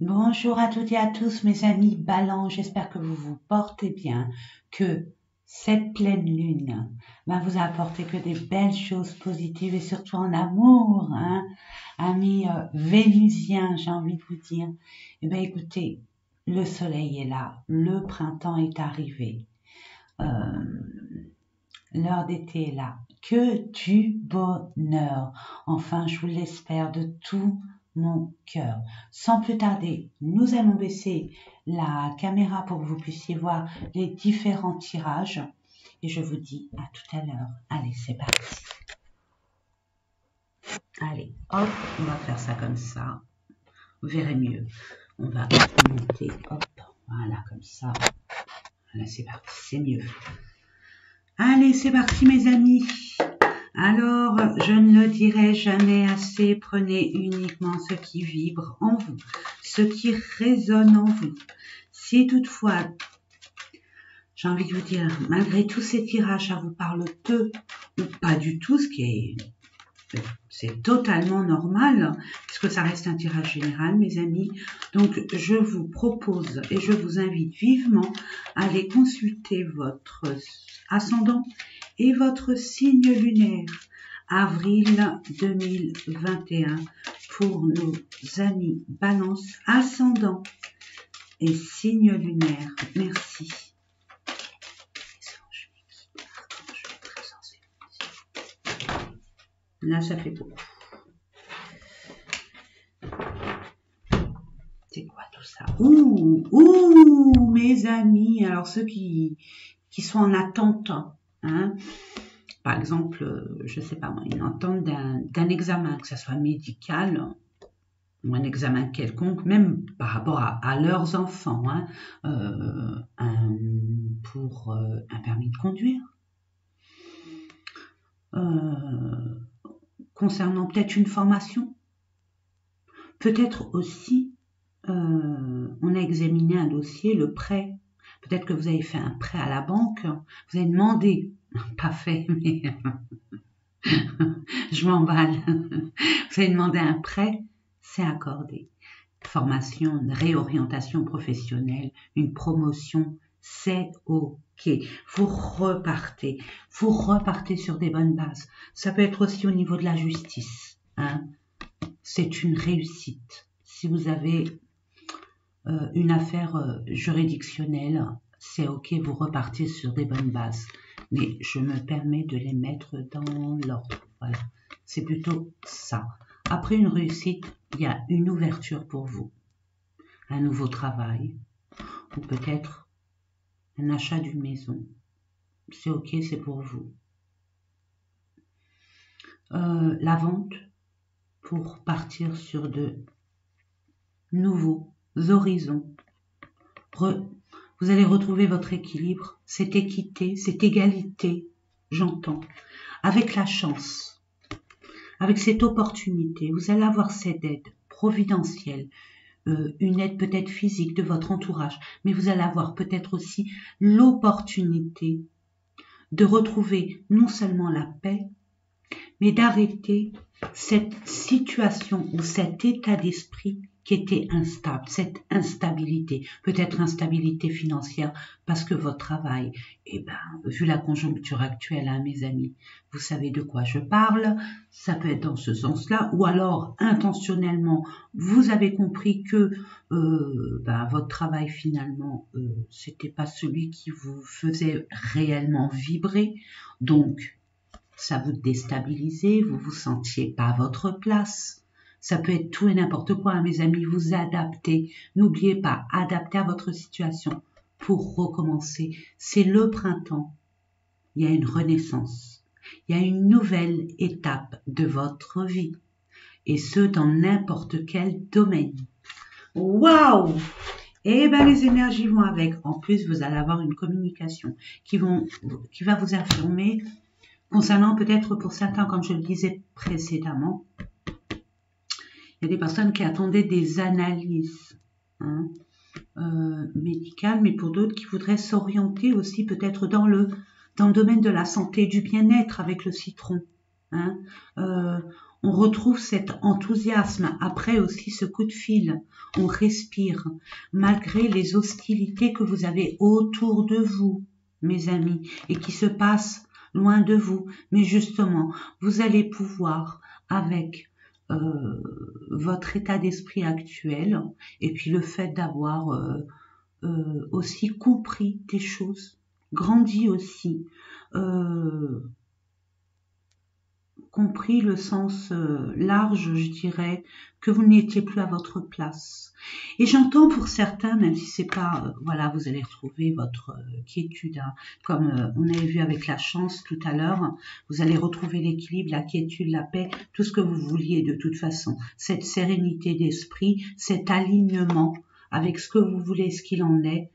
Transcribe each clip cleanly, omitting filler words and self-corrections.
Bonjour à toutes et à tous mes amis Balance, j'espère que vous vous portez bien, que cette pleine lune va vous apporter que des belles choses positives et surtout en amour, hein, amis vénusiens, j'ai envie de vous dire. Eh bien écoutez, le soleil est là, le printemps est arrivé, euh, l'heure d'été est là, que du bonheur, enfin je vous l'espère de tout mon cœur. Sans plus tarder, nous allons baisser la caméra pour que vous puissiez voir les différents tirages. Et je vous dis à tout à l'heure. Allez, c'est parti. Allez, hop, on va faire ça comme ça. Vous verrez mieux. On va monter, hop, voilà, comme ça. Voilà, c'est parti, c'est mieux. Allez, c'est parti mes amis. Alors, je ne le dirai jamais assez, prenez uniquement ce qui vibre en vous, ce qui résonne en vous. Si toutefois, j'ai envie de vous dire, malgré tous ces tirages, ça vous parle peu ou pas du tout, c'est totalement normal, puisque ça reste un tirage général, mes amis. Donc, je vous propose et je vous invite vivement à aller consulter votre ascendant et votre signe lunaire. Avril 2021 pour nos amis Balance, ascendant et signe lunaire. Merci. Là, ça fait beaucoup. C'est quoi tout ça? Ouh, mes amis. Alors, ceux qui sont en attente, hein, par exemple, je sais pas moi, une attente d'un examen, que ce soit médical ou un examen quelconque, même par rapport à leurs enfants, hein, pour un permis de conduire, concernant peut-être une formation, peut-être aussi, on a examiné un dossier, le prêt, peut-être que vous avez fait un prêt à la banque, vous avez demandé, pas fait, mais je m'emballe, vous avez demandé un prêt, c'est accordé. Formation, une réorientation professionnelle, une promotion, c'est ok. Vous repartez sur des bonnes bases. Ça peut être aussi au niveau de la justice, hein. C'est une réussite. Si vous avez une affaire juridictionnelle, c'est ok, vous repartez sur des bonnes bases. Mais je me permets de les mettre dans l'ordre. Voilà, c'est plutôt ça. Après une réussite, il y a une ouverture pour vous. Un nouveau travail, ou peut-être un achat d'une maison. C'est ok, c'est pour vous. La vente, pour partir sur de nouveaux horizons. Vous allez retrouver votre équilibre, cette équité, cette égalité, j'entends, avec la chance, avec cette opportunité. Vous allez avoir cette aide providentielle, une aide peut-être physique de votre entourage, mais vous allez avoir peut-être aussi l'opportunité de retrouver non seulement la paix, mais d'arrêter cette situation ou cet état d'esprit qui était instable, cette instabilité, peut-être instabilité financière, parce que votre travail, vu la conjoncture actuelle, hein, mes amis, vous savez de quoi je parle, ça peut être dans ce sens-là, ou alors intentionnellement, vous avez compris que votre travail finalement, c'était pas celui qui vous faisait réellement vibrer, donc ça vous déstabilisait, vous vous sentiez pas à votre place. Ça peut être tout et n'importe quoi, hein, mes amis, vous adaptez. N'oubliez pas, adaptez à votre situation pour recommencer. C'est le printemps. Il y a une renaissance. Il y a une nouvelle étape de votre vie. Et ce, dans n'importe quel domaine. Waouh! Et les énergies vont avec. En plus, vous allez avoir une communication qui va vous informer concernant peut-être pour certains, comme je le disais précédemment, il y a des personnes qui attendaient des analyses médicales, mais pour d'autres qui voudraient s'orienter aussi peut-être dans le domaine de la santé, du bien-être avec le citron. On retrouve cet enthousiasme. Après aussi ce coup de fil, on respire. Malgré les hostilités que vous avez autour de vous, mes amis, et qui se passent loin de vous. Mais justement, vous allez pouvoir, avec votre état d'esprit actuel, et puis le fait d'avoir aussi compris des choses, grandi aussi, compris le sens large, je dirais, que vous n'étiez plus à votre place. Et j'entends pour certains, même si c'est pas, voilà, vous allez retrouver votre quiétude, hein, comme on avait vu avec la chance tout à l'heure, vous allez retrouver l'équilibre, la quiétude, la paix, tout ce que vous vouliez de toute façon, cette sérénité d'esprit, cet alignement avec ce que vous voulez, ce qu'il en est.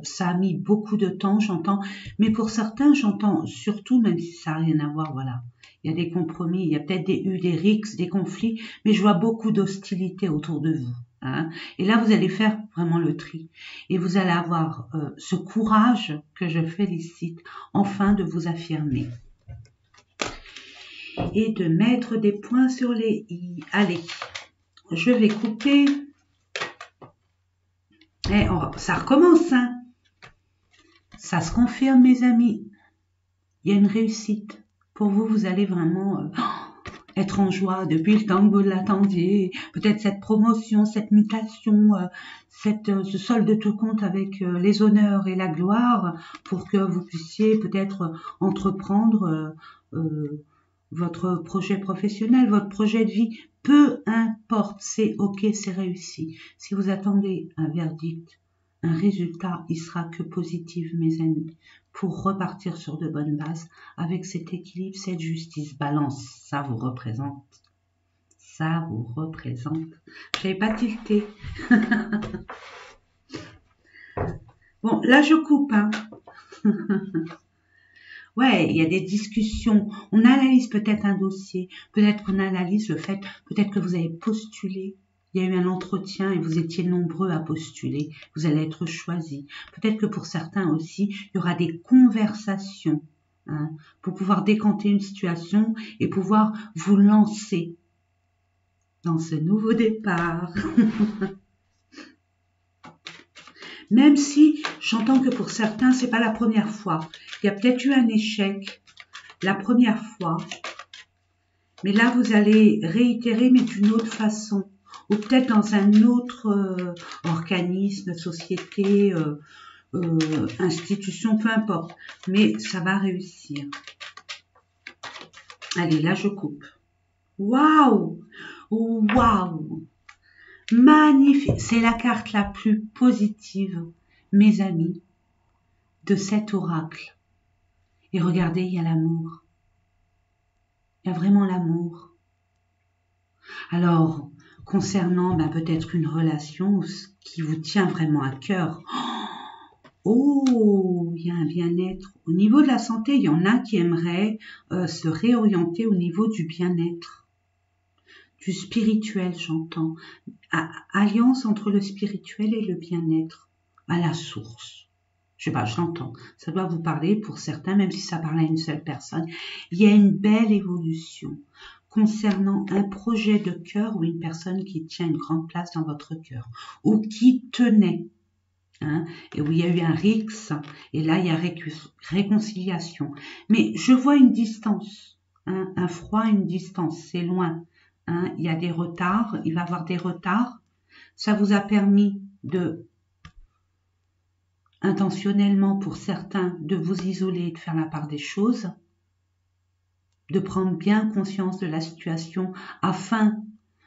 Ça a mis beaucoup de temps, j'entends, mais pour certains, j'entends surtout, même si ça n'a rien à voir, voilà. Il y a des compromis, il y a peut-être eu des rixes, des conflits, mais je vois beaucoup d'hostilité autour de vous. Hein. Et là, vous allez faire vraiment le tri. Et vous allez avoir ce courage que je félicite, enfin de vous affirmer. Et de mettre des points sur les i. Allez, je vais couper. Et ça recommence, hein. Ça se confirme, mes amis. Il y a une réussite. Pour vous, vous allez vraiment être en joie depuis le temps que vous l'attendiez. Peut-être cette promotion, cette mutation, ce solde de tout compte avec les honneurs et la gloire pour que vous puissiez peut-être entreprendre votre projet professionnel, votre projet de vie. Peu importe, c'est ok, c'est réussi. Si vous attendez un verdict, un résultat, il sera que positif, mes amis, pour repartir sur de bonnes bases avec cet équilibre, cette justice. Balance, ça vous représente. Ça vous représente. Je n'avais pas tilté. Bon, là je coupe, hein. Ouais, il y a des discussions. On analyse peut-être un dossier, peut-être qu'on analyse le fait, peut-être que vous avez postulé. Il y a eu un entretien et vous étiez nombreux à postuler. Vous allez être choisis. Peut-être que pour certains aussi, il y aura des conversations hein, pour pouvoir décanter une situation et pouvoir vous lancer dans ce nouveau départ. Même si j'entends que pour certains, c'est pas la première fois. Il y a peut-être eu un échec la première fois. Mais là, vous allez réitérer, mais d'une autre façon. Ou peut-être dans un autre organisme, société, institution, peu importe. Mais ça va réussir. Allez, là, je coupe. Waouh! Waouh! Magnifique! C'est la carte la plus positive, mes amis, de cet oracle. Et regardez, il y a l'amour. Il y a vraiment l'amour. Alors, concernant peut-être une relation qui vous tient vraiment à cœur, oh, il y a un bien-être. Au niveau de la santé, il y en a qui aimeraient se réorienter au niveau du bien-être, du spirituel, j'entends. Alliance entre le spirituel et le bien-être, à la source. Je sais pas, je l'entends. Ça doit vous parler pour certains, même si ça parle à une seule personne. Il y a une belle évolution concernant un projet de cœur ou une personne qui tient une grande place dans votre cœur ou qui tenait, hein, et où il y a eu un rixe et là il y a réconciliation. Mais je vois une distance, hein, un froid, une distance, c'est loin. Hein, il y a des retards, il va y avoir des retards. Ça vous a permis de intentionnellement pour certains de vous isoler et de faire la part des choses, de prendre bien conscience de la situation afin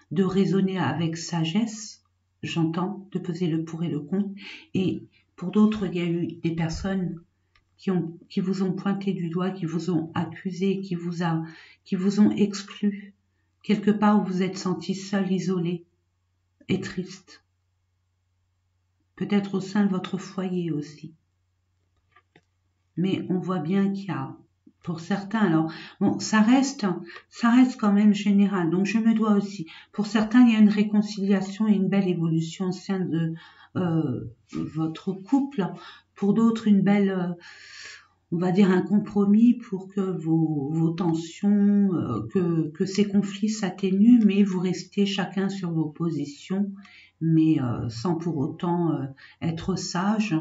de raisonner avec sagesse, j'entends, de peser le pour et le contre. Et pour d'autres, il y a eu des personnes qui vous ont pointé du doigt, qui vous ont accusé, qui vous ont exclu, quelque part où vous êtes senti seul, isolé et triste. Peut-être au sein de votre foyer aussi. Mais on voit bien qu'il y a, pour certains, alors, bon, ça reste quand même général, donc je me dois aussi. Pour certains, il y a une réconciliation et une belle évolution au sein de votre couple. Pour d'autres, une belle, on va dire un compromis pour que vos tensions, que ces conflits s'atténuent, mais vous restez chacun sur vos positions, mais sans pour autant être sage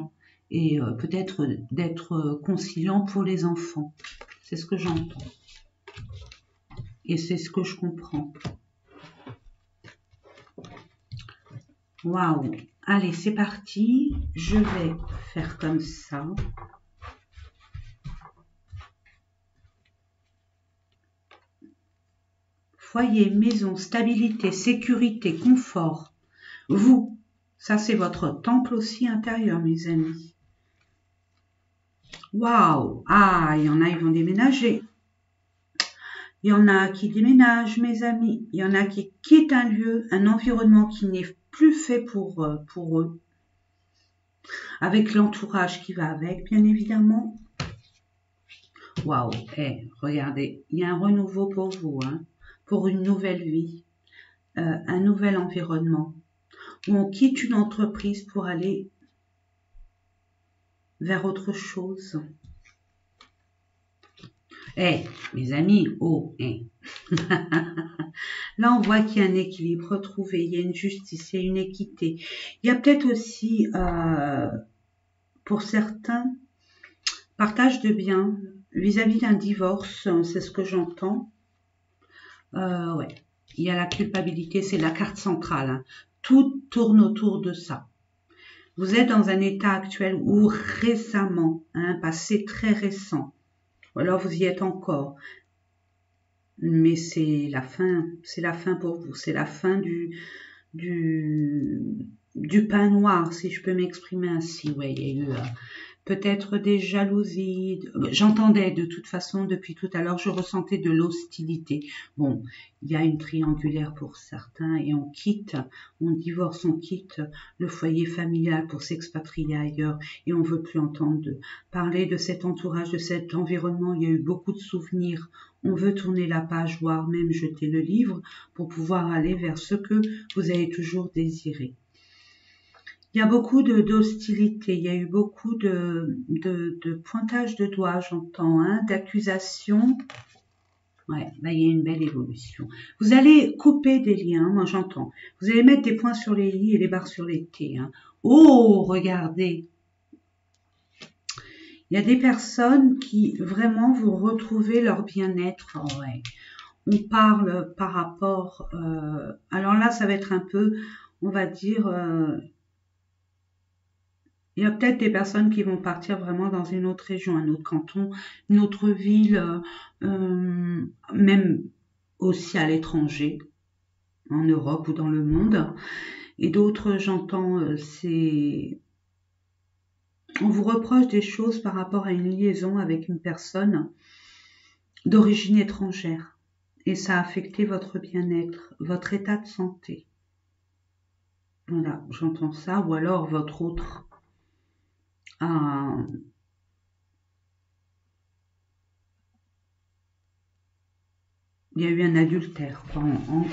et peut-être d'être conciliant pour les enfants. C'est ce que j'entends. Et c'est ce que je comprends. Waouh! Allez, c'est parti. Je vais faire comme ça. Foyer, maison, stabilité, sécurité, confort. Vous, ça c'est votre temple aussi intérieur, mes amis. Waouh! Ah, il y en a, ils vont déménager. Il y en a qui déménagent, mes amis. Il y en a qui quittent un lieu, un environnement qui n'est plus fait pour eux. Avec l'entourage qui va avec, bien évidemment. Waouh! Regardez, il y a un renouveau pour vous, hein, pour une nouvelle vie, un nouvel environnement. On quitte une entreprise pour aller vers autre chose. Mes amis, Là, on voit qu'il y a un équilibre retrouvé, il y a une justice, il y a une équité. Il y a peut-être aussi, pour certains, partage de biens vis-à-vis d'un divorce, c'est ce que j'entends. Ouais, il y a la culpabilité, c'est la carte centrale. Hein. Tout tourne autour de ça. Vous êtes dans un état actuel où récemment, un passé très récent, ou alors vous y êtes encore, mais c'est la fin pour vous, c'est la fin du pain noir, si je peux m'exprimer ainsi. Ouais, il y a eu peut-être des jalousies. J'entendais de toute façon depuis tout à l'heure, je ressentais de l'hostilité. Bon, il y a une triangulaire pour certains et on divorce, on quitte le foyer familial pour s'expatrier ailleurs et on veut plus entendre parler de cet entourage, de cet environnement. Il y a eu beaucoup de souvenirs. On veut tourner la page, voire même jeter le livre pour pouvoir aller vers ce que vous avez toujours désiré. Il y a beaucoup d'hostilité, il y a eu beaucoup de pointage de doigts, j'entends, hein, d'accusations. Ouais, là, il y a une belle évolution. Vous allez couper des liens, moi j'entends. Vous allez mettre des points sur les i et les barres sur les t. Hein. Oh, regardez. Il y a des personnes qui vraiment vont retrouver leur bien-être. Oh, ouais. On parle par rapport... alors là, ça va être un peu, on va dire... il y a peut-être des personnes qui vont partir vraiment dans une autre région, un autre canton, une autre ville, même aussi à l'étranger, en Europe ou dans le monde. Et d'autres, j'entends, on vous reproche des choses par rapport à une liaison avec une personne d'origine étrangère. Et ça a affecté votre bien-être, votre état de santé. Voilà, j'entends ça. Ou alors votre autre... il y a eu un adultère, en gros.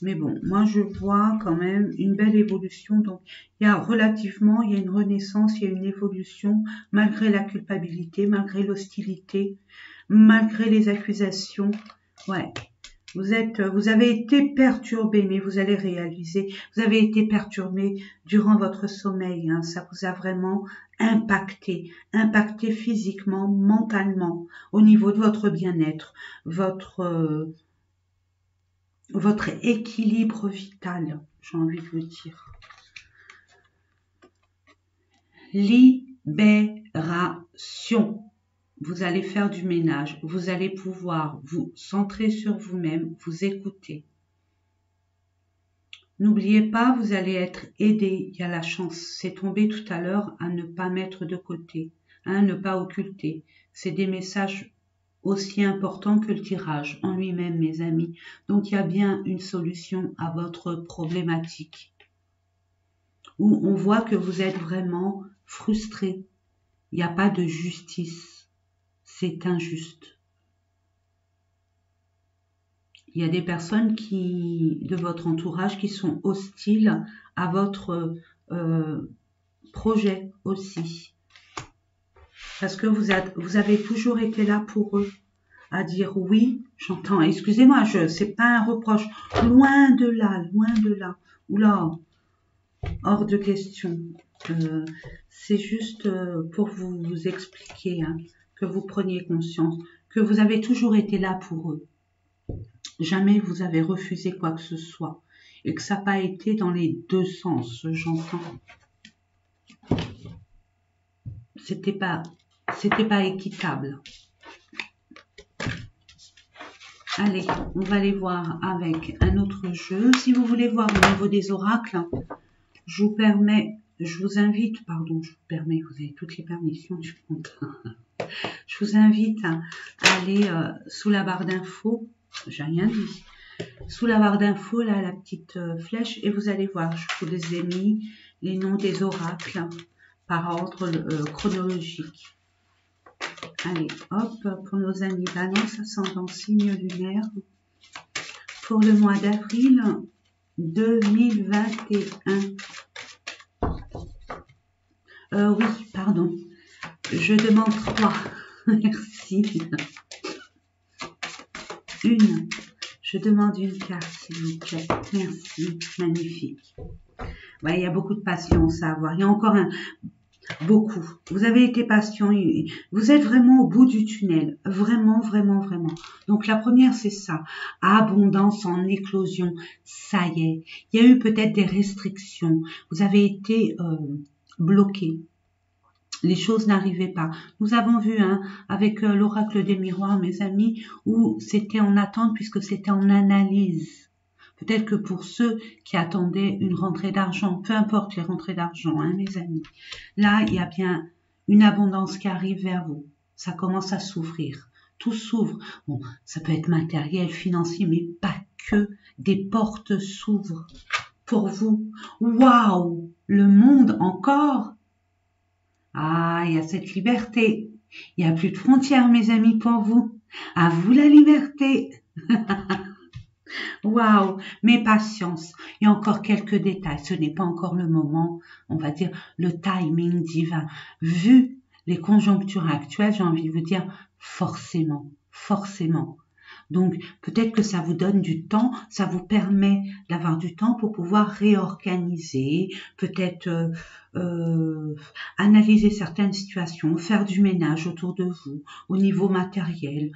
Mais bon, moi je vois quand même une belle évolution. Donc, il y a une renaissance, il y a une évolution, malgré la culpabilité, malgré l'hostilité, malgré les accusations. Ouais, vous avez été perturbé, mais vous allez réaliser, vous avez été perturbé durant votre sommeil. Hein, ça vous a vraiment impacté physiquement, mentalement, au niveau de votre bien-être, votre équilibre vital, j'ai envie de vous dire. Libération. Vous allez faire du ménage. Vous allez pouvoir vous centrer sur vous-même, vous écouter. N'oubliez pas, vous allez être aidé. Il y a la chance. C'est tombé tout à l'heure à ne pas mettre de côté, à ne pas occulter. C'est des messages aussi important que le tirage en lui-même, mes amis. Donc, il y a bien une solution à votre problématique. Où on voit que vous êtes vraiment frustré. Il n'y a pas de justice. C'est injuste. Il y a des personnes de votre entourage qui sont hostiles à votre projet aussi. Parce que vous avez toujours été là pour eux. À dire oui, j'entends, excusez-moi, c'est pas un reproche. Loin de là, loin de là. Oula, hors de question. C'est juste pour vous expliquer, hein, que vous preniez conscience, que vous avez toujours été là pour eux. Jamais vous avez refusé quoi que ce soit. Et que ça n'a pas été dans les deux sens, j'entends. C'était pas équitable. Allez, on va aller voir avec un autre jeu. Si vous voulez voir au niveau des oracles, je vous invite, pardon, je vous permets, vous avez toutes les permissions du compte. Je vous invite à aller sous la barre d'infos, j'ai rien dit, sous la barre d'infos, là, la petite flèche, et vous allez voir, je vous les ai mis, les noms des oracles par ordre chronologique. Allez, hop, pour nos amis Balance, ascendant signe lunaire, pour le mois d'avril 2021. Oui, pardon, je demande 3. Merci. Je demande une carte, s'il vous plaît. Merci, magnifique. Ouais, il y a beaucoup de patience à avoir. Il y a encore beaucoup. Vous avez été patient. Vous êtes vraiment au bout du tunnel. Vraiment, vraiment, vraiment. Donc, la première, c'est ça. Abondance en éclosion. Ça y est. Il y a eu peut-être des restrictions. Vous avez été bloqué. Les choses n'arrivaient pas. Nous avons vu, hein, avec l'oracle des miroirs, mes amis, où c'était en attente puisque c'était en analyse. Peut-être que pour ceux qui attendaient une rentrée d'argent, peu importe les rentrées d'argent, hein, mes amis, là, il y a bien une abondance qui arrive vers vous. Ça commence à s'ouvrir. Tout s'ouvre. Bon, ça peut être matériel, financier, mais pas que. Des portes s'ouvrent pour vous. Waouh! Le monde encore. Ah, il y a cette liberté. Il n'y a plus de frontières, mes amis, pour vous. À vous la liberté. Waouh, mais patience. Il y a encore quelques détails. Ce n'est pas encore le moment, on va dire, le timing divin. Vu les conjonctures actuelles, j'ai envie de vous dire, forcément, forcément. Donc, peut-être que ça vous donne du temps, ça vous permet d'avoir du temps pour pouvoir réorganiser, peut-être analyser certaines situations, faire du ménage autour de vous, au niveau matériel.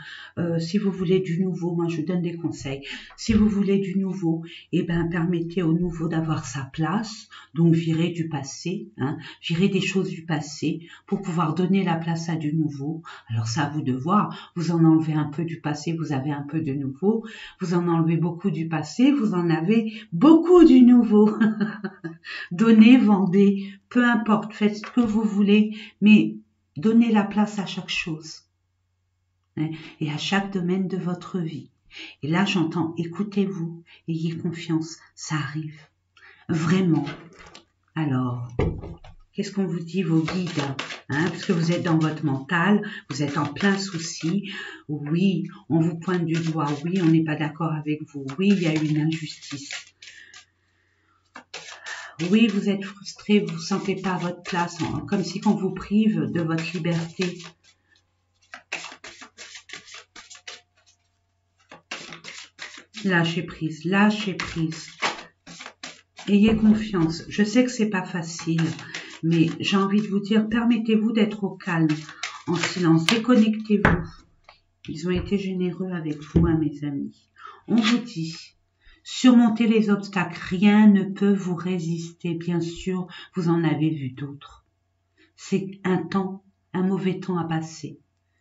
Si vous voulez du nouveau, moi je donne des conseils. Si vous voulez du nouveau, eh ben permettez au nouveau d'avoir sa place, donc virez du passé, hein, virez des choses du passé pour pouvoir donner la place à du nouveau. Alors ça à vous de voir, vous en enlevez un peu du passé, vous avez un peu de nouveau, vous en enlevez beaucoup du passé, vous en avez beaucoup du nouveau. Donnez, vendez, peu importe, faites ce que vous voulez, mais donnez la place à chaque chose, hein, et à chaque domaine de votre vie. Et là, j'entends, écoutez-vous, ayez confiance, ça arrive, vraiment. Alors, qu'est-ce qu'on vous dit, vos guides, hein, parce que vous êtes dans votre mental, vous êtes en plein souci. Oui, on vous pointe du doigt, oui, on n'est pas d'accord avec vous, oui, il y a eu une injustice. Oui, vous êtes frustré, vous ne vous sentez pas à votre place, comme si on vous prive de votre liberté. Lâchez prise, lâchez prise. Ayez confiance. Je sais que c'est pas facile, mais j'ai envie de vous dire, permettez-vous d'être au calme, en silence, déconnectez-vous. Ils ont été généreux avec vous, hein, mes amis. On vous dit, surmontez les obstacles, rien ne peut vous résister. Bien sûr, vous en avez vu d'autres. C'est un temps, un mauvais temps à passer.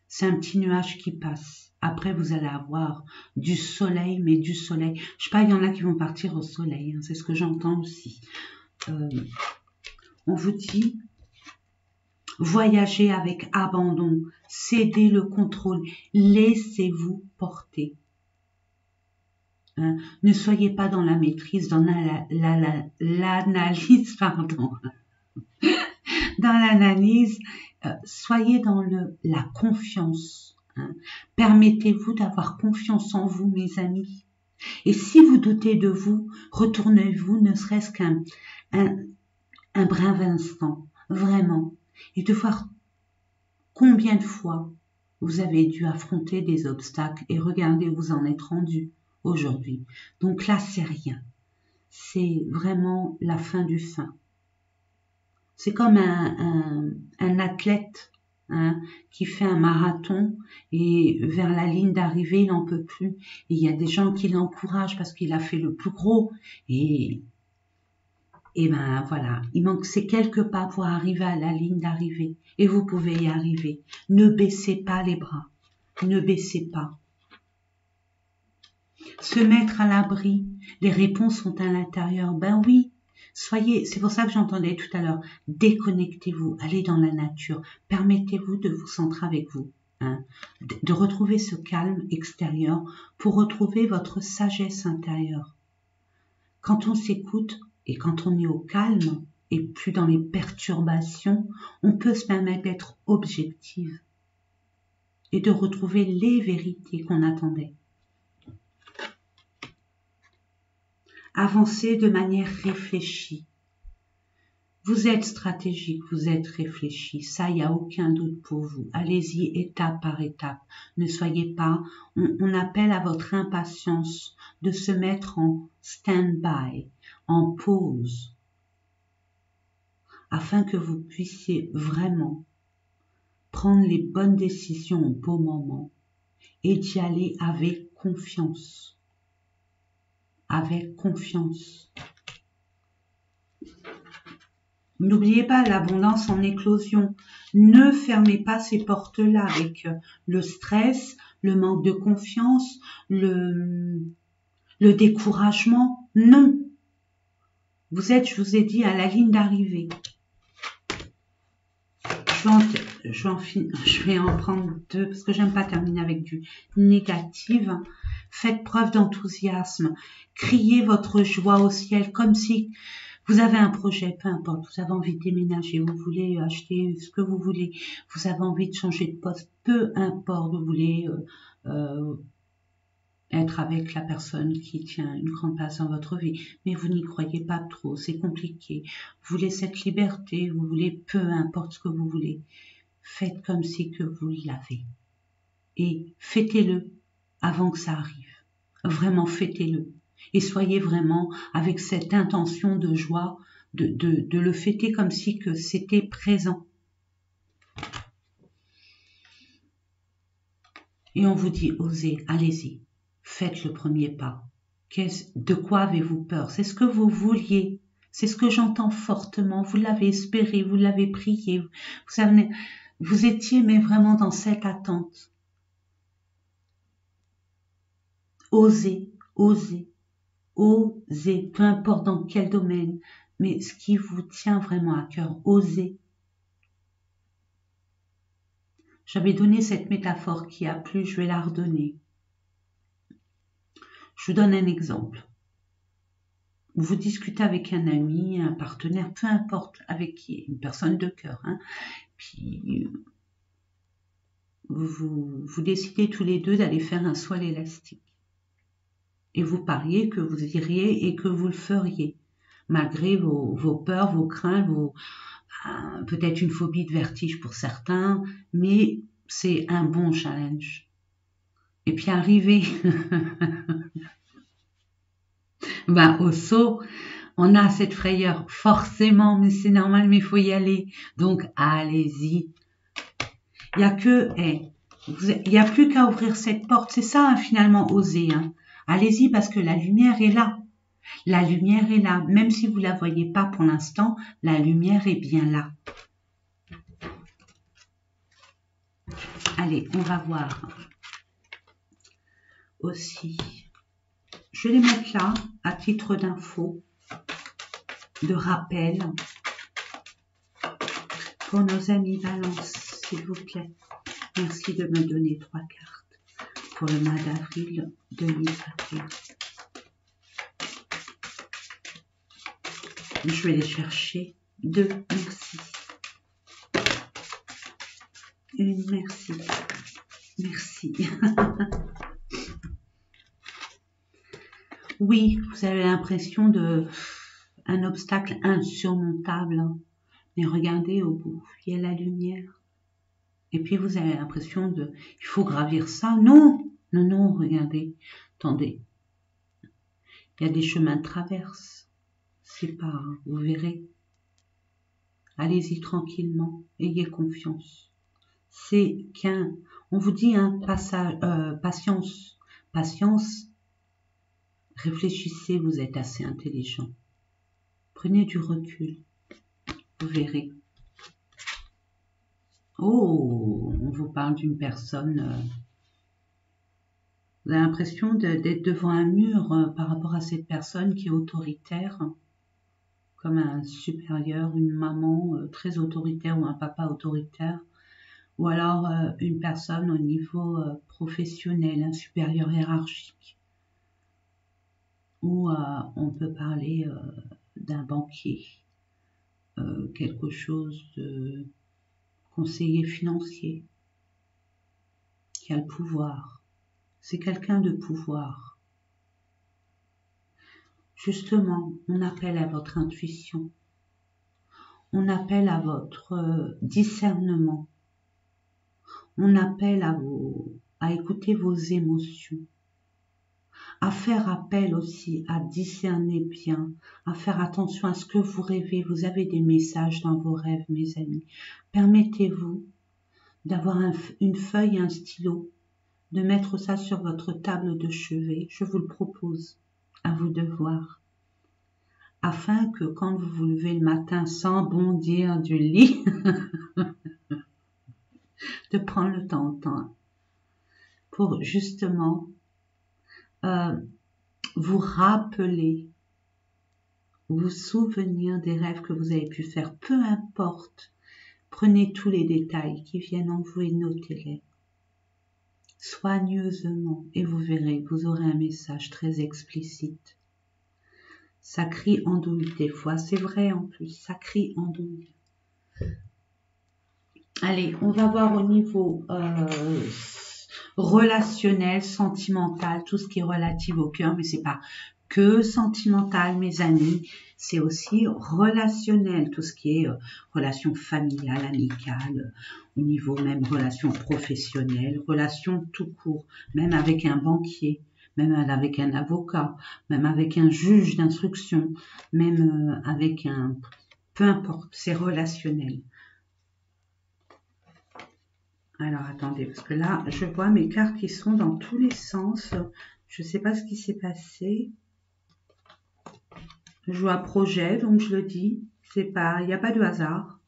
C'est un petit nuage qui passe. Après, vous allez avoir du soleil, mais du soleil. Je sais pas, il y en a qui vont partir au soleil, hein, c'est ce que j'entends aussi. On vous dit, voyagez avec abandon, cédez le contrôle, laissez-vous porter. Hein, ne soyez pas dans la maîtrise, dans l'analyse, pardon. Dans l'analyse, soyez dans la confiance. Hein. Permettez-vous d'avoir confiance en vous, mes amis. Et si vous doutez de vous, retournez-vous, ne serait-ce qu'un bref instant, vraiment, et de voir Combien de fois vous avez dû affronter des obstacles et regardez où vous en êtes rendu aujourd'hui. Donc là, c'est rien. C'est vraiment la fin du fin. C'est comme un athlète qui fait un marathon et vers la ligne d'arrivée, il n'en peut plus. Et il y a des gens qui l'encouragent parce qu'il a fait le plus gros. Et ben voilà, il manque ces quelques pas pour arriver à la ligne d'arrivée. Et vous pouvez y arriver. Ne baissez pas les bras. Ne baissez pas. Se mettre à l'abri. Les réponses sont à l'intérieur. Ben oui. Soyez, c'est pour ça que j'entendais tout à l'heure, déconnectez-vous, allez dans la nature, permettez-vous de vous centrer avec vous, de retrouver ce calme extérieur pour retrouver votre sagesse intérieure. Quand on s'écoute et quand on est au calme et plus dans les perturbations, on peut se permettre d'être objective et de retrouver les vérités qu'on attendait. Avancez de manière réfléchie. Vous êtes stratégique, vous êtes réfléchi, ça, il n'y a aucun doute pour vous. Allez-y étape par étape. Ne soyez pas, on appelle à votre impatience de se mettre en stand-by, en pause, afin que vous puissiez vraiment prendre les bonnes décisions au bon moment et d'y aller avec confiance. Avec confiance. N'oubliez pas l'abondance en éclosion. Ne fermez pas ces portes-là avec le stress, le manque de confiance, le découragement. Non. Vous êtes, je vous ai dit, à la ligne d'arrivée. Je vais en prendre deux parce que j'aime pas terminer avec du négatif. Faites preuve d'enthousiasme. Criez votre joie au ciel comme si vous avez un projet, peu importe, vous avez envie de déménager, vous voulez acheter ce que vous voulez, vous avez envie de changer de poste, peu importe, vous voulez être avec la personne qui tient une grande place dans votre vie, mais vous n'y croyez pas trop, c'est compliqué, vous voulez cette liberté, vous voulez peu importe ce que vous voulez, faites comme si que vous l'avez et fêtez-le avant que ça arrive, vraiment fêtez-le. Et soyez vraiment avec cette intention de joie, de le fêter comme si que c'était présent. Et on vous dit, osez, allez-y, faites le premier pas. De quoi avez-vous peur? C'est ce que vous vouliez, c'est ce que j'entends fortement, vous l'avez espéré, vous l'avez prié, vous étiez mais vraiment dans cette attente. Osez, osez. Osez, peu importe dans quel domaine, mais ce qui vous tient vraiment à cœur, osez. J'avais donné cette métaphore qui a plu, je vais la redonner. Je vous donne un exemple. Vous discutez avec un ami, un partenaire, peu importe avec qui, une personne de cœur, puis vous décidez tous les deux d'aller faire un saut à l'élastique. Et vous pariez que vous iriez et que vous le feriez, malgré vos peurs, vos craintes, peut-être une phobie de vertige pour certains, mais c'est un bon challenge. Et puis arrivé au saut, on a cette frayeur, forcément, mais c'est normal, mais il faut y aller. Donc allez-y. Il n'y a plus qu'à ouvrir cette porte. C'est ça, finalement, oser. Allez-y parce que la lumière est là. La lumière est là. Même si vous ne la voyez pas pour l'instant, la lumière est bien là. Allez, on va voir aussi. Je vais les mettre là, à titre d'info, de rappel, pour nos amis Balance, s'il vous plaît. Merci de me donner 3 cartes pour le mois d'avril 2021. Je vais les chercher. 2, merci. 1, merci. Merci. Oui, vous avez l'impression d'un obstacle insurmontable. Mais regardez au bout, il y a la lumière. Et puis vous avez l'impression de, il faut gravir ça. Non, non, non, regardez, attendez. Il y a des chemins de traverse. C'est pas, vous verrez. Allez-y tranquillement, ayez confiance. C'est on vous dit un passage, patience, patience. Réfléchissez, vous êtes assez intelligent. Prenez du recul, vous verrez. Oh, on vous parle d'une personne. Vous avez l'impression d'être devant un mur par rapport à cette personne qui est autoritaire, comme un supérieur, une maman très autoritaire ou un papa autoritaire, ou alors une personne au niveau professionnel, un supérieur hiérarchique, ou on peut parler d'un banquier, quelque chose de conseiller financier, qui a le pouvoir. C'est quelqu'un de pouvoir. Justement, on appelle à votre intuition. On appelle à votre discernement. On appelle à écouter vos émotions. À faire appel aussi, à discerner bien, à faire attention à ce que vous rêvez. Vous avez des messages dans vos rêves, mes amis. Permettez-vous d'avoir une feuille et un stylo, de mettre ça sur votre table de chevet. Je vous le propose, à vous de voir. Afin que quand vous vous levez le matin sans bondir du lit, de prendre le temps pour justement vous rappeler, vous souvenir des rêves que vous avez pu faire, peu importe. Prenez tous les détails qui viennent en vous et notez-les soigneusement et vous verrez, vous aurez un message très explicite. Ça crie andouille des fois, c'est vrai en plus, ça crie andouille. Allez, on va voir au niveau relationnel, sentimental, tout ce qui est relatif au cœur, mais c'est pas que sentimental, mes amis, c'est aussi relationnel, tout ce qui est relation familiale, amicale, au niveau même relation professionnelle, relation tout court, même avec un banquier, même avec un avocat, même avec un juge d'instruction, même avec un... Peu importe, c'est relationnel. Alors, attendez, parce que là, je vois mes cartes qui sont dans tous les sens. Je ne sais pas ce qui s'est passé. Je vois projet, donc je le dis. C'est pas, il n'y a pas de hasard,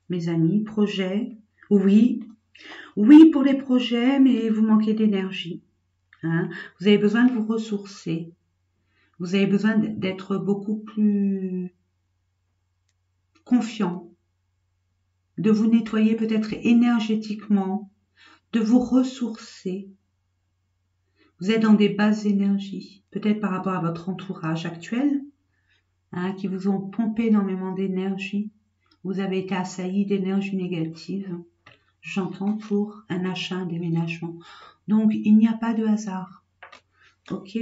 mes amis. Projet, oui. Oui pour les projets, mais vous manquez d'énergie. Hein. Vous avez besoin de vous ressourcer. Vous avez besoin d'être beaucoup plus confiant. De vous nettoyer peut-être énergétiquement. De vous ressourcer. Vous êtes dans des basses énergies, peut-être par rapport à votre entourage actuel, hein, qui vous ont pompé énormément d'énergie. Vous avez été assailli d'énergie négative. J'entends pour un achat, un déménagement. Donc, il n'y a pas de hasard. Ok?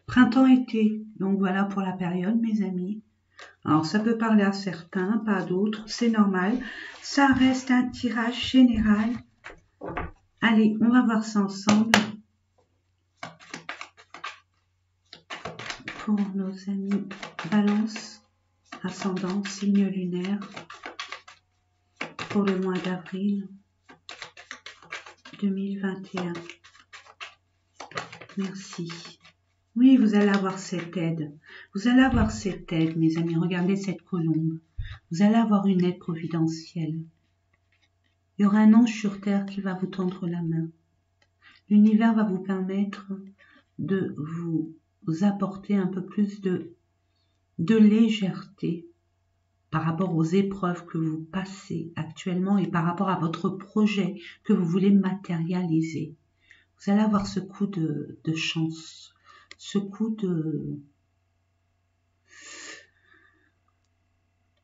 Printemps-été. Donc, voilà pour la période, mes amis. Alors, ça peut parler à certains, pas à d'autres. C'est normal. Ça reste un tirage général. Allez, on va voir ça ensemble. Pour nos amis Balance, ascendant, signe lunaire, pour le mois d'avril 2021. Merci. Oui, vous allez avoir cette aide. Vous allez avoir cette aide, mes amis. Regardez cette colombe. Vous allez avoir une aide providentielle. Il y aura un ange sur terre qui va vous tendre la main. L'univers va vous permettre de vous apporter un peu plus de légèreté par rapport aux épreuves que vous passez actuellement et par rapport à votre projet que vous voulez matérialiser. Vous allez avoir ce coup de chance, ce coup de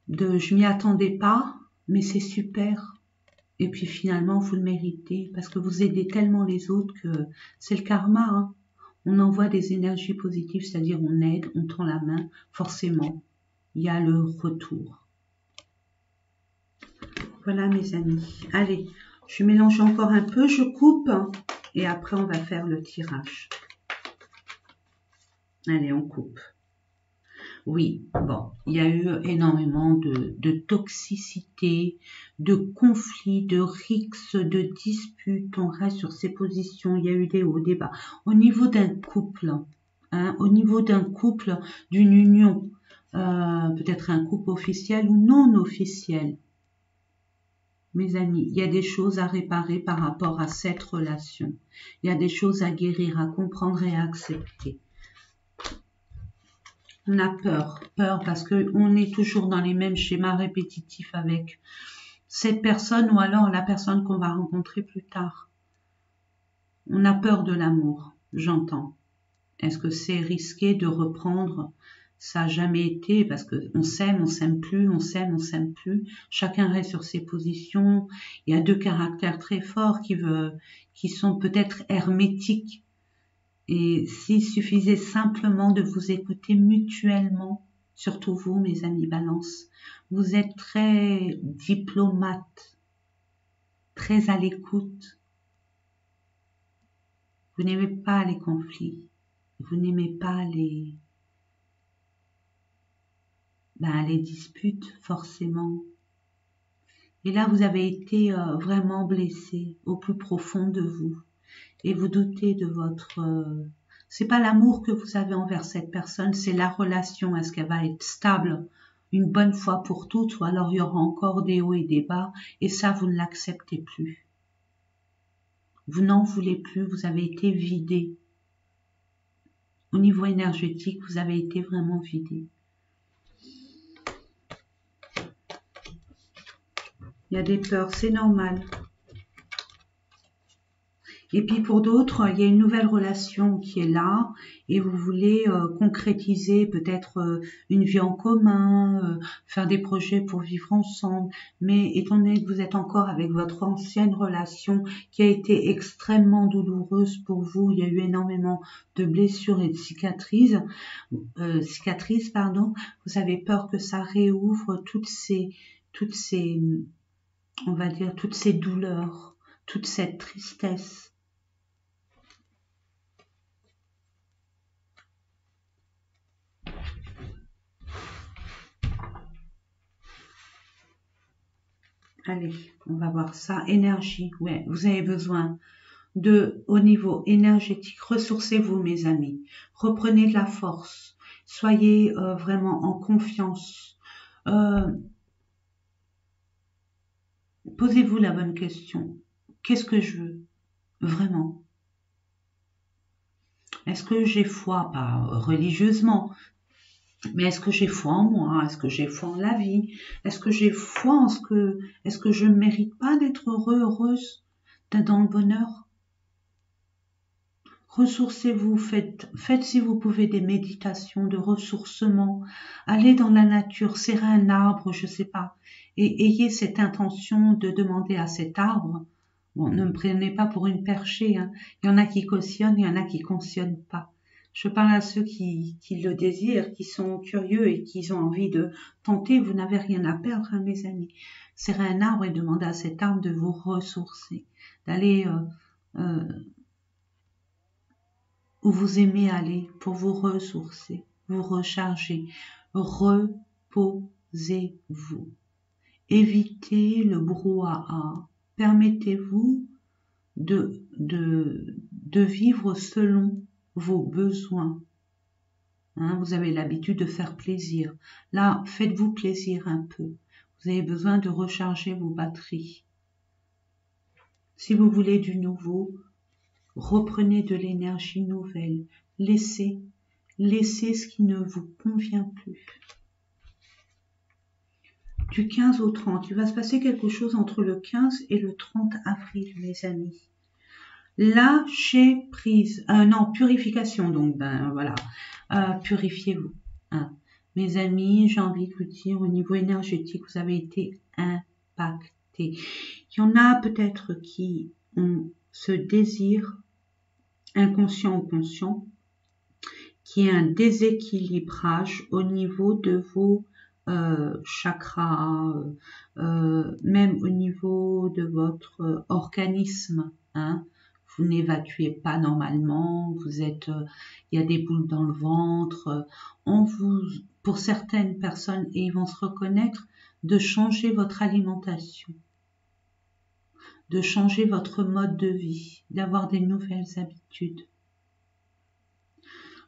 je m'y attendais pas, mais c'est super. Et puis finalement, vous le méritez parce que vous aidez tellement les autres que c'est le karma. Hein. On envoie des énergies positives, c'est-à-dire on aide, on tend la main, forcément, il y a le retour. Voilà mes amis. Allez, Je mélange encore un peu, je coupe et après on va faire le tirage. Allez, on coupe. Oui, bon, il y a eu énormément de toxicité, de conflits, de rixes, de disputes. On reste sur ces positions. Il y a eu des hauts, des bas. Au niveau d'un couple, hein, au niveau d'un couple, d'une union, peut-être un couple officiel ou non officiel. Mes amis, il y a des choses à réparer par rapport à cette relation. Il y a des choses à guérir, à comprendre et à accepter. On a peur parce qu'on est toujours dans les mêmes schémas répétitifs avec cette personne ou alors la personne qu'on va rencontrer plus tard. On a peur de l'amour, j'entends. Est-ce que c'est risqué de reprendre? Ça n'a jamais été parce qu'on s'aime, on s'aime plus, on s'aime, on s'aime plus. Chacun reste sur ses positions. Il y a deux caractères très forts qui sont peut-être hermétiques. Et s'il suffisait simplement de vous écouter mutuellement, surtout vous, mes amis Balance, vous êtes très diplomate, très à l'écoute. Vous n'aimez pas les conflits, vous n'aimez pas les disputes, forcément. Et là, vous avez été vraiment blessé au plus profond de vous. Et vous doutez de votre... c'est pas l'amour que vous avez envers cette personne, c'est la relation. Est-ce qu'elle va être stable une bonne fois pour toutes ou alors il y aura encore des hauts et des bas et ça, vous ne l'acceptez plus. Vous n'en voulez plus, vous avez été vidé. Au niveau énergétique, vous avez été vraiment vidé. Il y a des peurs, c'est normal. Et puis pour d'autres, il y a une nouvelle relation qui est là et vous voulez concrétiser peut-être une vie en commun, faire des projets pour vivre ensemble. Mais étant donné que vous êtes encore avec votre ancienne relation qui a été extrêmement douloureuse pour vous, il y a eu énormément de blessures et de cicatrices, vous avez peur que ça réouvre toutes ces, on va dire, toutes ces douleurs, toute cette tristesse. Allez, on va voir ça. Énergie, ouais, vous avez besoin de, au niveau énergétique, ressourcez-vous, mes amis. Reprenez de la force. Soyez vraiment en confiance. Posez-vous la bonne question. Qu'est-ce que je veux? Vraiment? Est-ce que j'ai foi? Pas religieusement, mais est-ce que j'ai foi en moi? Est-ce que j'ai foi en la vie? Est-ce que j'ai foi en est-ce que je ne mérite pas d'être heureux, heureuse, d'être dans le bonheur? Ressourcez-vous, faites si vous pouvez des méditations de ressourcement, allez dans la nature, serrez un arbre, je sais pas, et ayez cette intention de demander à cet arbre, bon, ne me prenez pas pour une perchée, hein. Il y en a qui cautionnent, il y en a qui cautionnent pas. Je parle à ceux qui le désirent, qui sont curieux et qui ont envie de tenter. Vous n'avez rien à perdre, hein, mes amis. Serrez un arbre et demandez à cet arbre de vous ressourcer, d'aller où vous aimez aller pour vous ressourcer, vous recharger. Reposez-vous. Évitez le brouhaha. Permettez-vous de vivre selon vos besoins. Hein, vous avez l'habitude de faire plaisir. Là, faites-vous plaisir un peu. Vous avez besoin de recharger vos batteries. Si vous voulez du nouveau, reprenez de l'énergie nouvelle. Laissez ce qui ne vous convient plus. Du 15 au 30, il va se passer quelque chose entre le 15 et le 30 avril, mes amis. Lâchez prise. Non, purification, donc, voilà. Purifiez-vous. Hein. Mes amis, j'ai envie de vous dire, au niveau énergétique, vous avez été impactés. Il y en a peut-être qui ont ce désir inconscient ou conscient, qui est un déséquilibrage au niveau de vos chakras, même au niveau de votre organisme, hein. Vous n'évacuez pas normalement, vous êtes, il y a des boules dans le ventre. Pour certaines personnes, et ils vont se reconnaître, de changer votre alimentation, de changer votre mode de vie, d'avoir des nouvelles habitudes.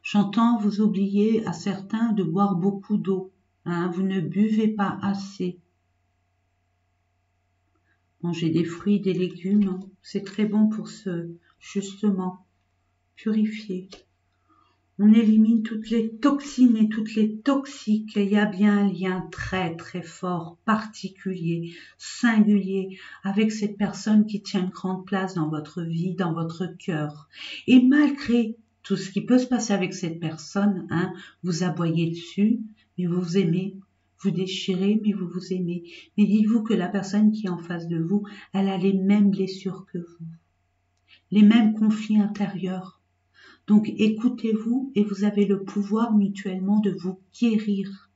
J'entends vous oublier à certains de boire beaucoup d'eau, hein, vous ne buvez pas assez. Manger des fruits, des légumes, c'est très bon pour justement, purifier. On élimine toutes les toxines et toutes les toxiques. Il y a bien un lien très très fort, particulier, singulier avec cette personne qui tient une grande place dans votre vie, dans votre cœur. Et malgré tout ce qui peut se passer avec cette personne, hein, vous aboyez dessus, mais vous vous aimez. Vous déchirez, mais vous vous aimez. Mais dites-vous que la personne qui est en face de vous, elle a les mêmes blessures que vous, les mêmes conflits intérieurs. Donc écoutez-vous et vous avez le pouvoir mutuellement de vous guérir.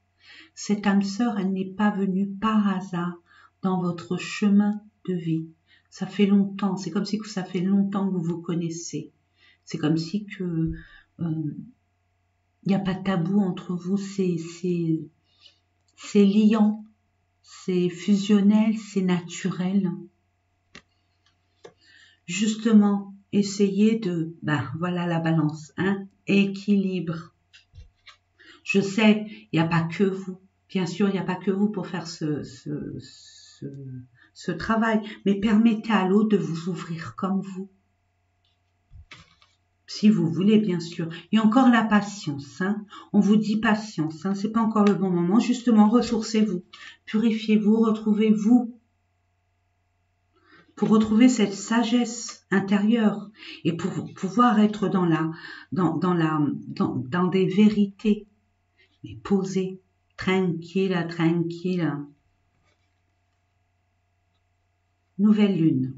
Cette âme sœur, elle n'est pas venue par hasard dans votre chemin de vie. Ça fait longtemps, c'est comme si que ça fait longtemps que vous vous connaissez. C'est comme si que y a pas de tabou entre vous, c'est liant, c'est fusionnel, c'est naturel. Justement, essayez de, voilà la balance, hein, équilibre. Je sais, il n'y a pas que vous. Bien sûr, il n'y a pas que vous pour faire ce travail, mais permettez à l'autre de vous ouvrir comme vous. Si vous voulez, bien sûr. Il y a encore la patience, hein. On vous dit patience, hein. C'est pas encore le bon moment. Justement, ressourcez-vous, purifiez-vous, retrouvez-vous. Pour retrouver cette sagesse intérieure et pour pouvoir être dans des vérités, mais posées, tranquille, tranquille. Nouvelle lune.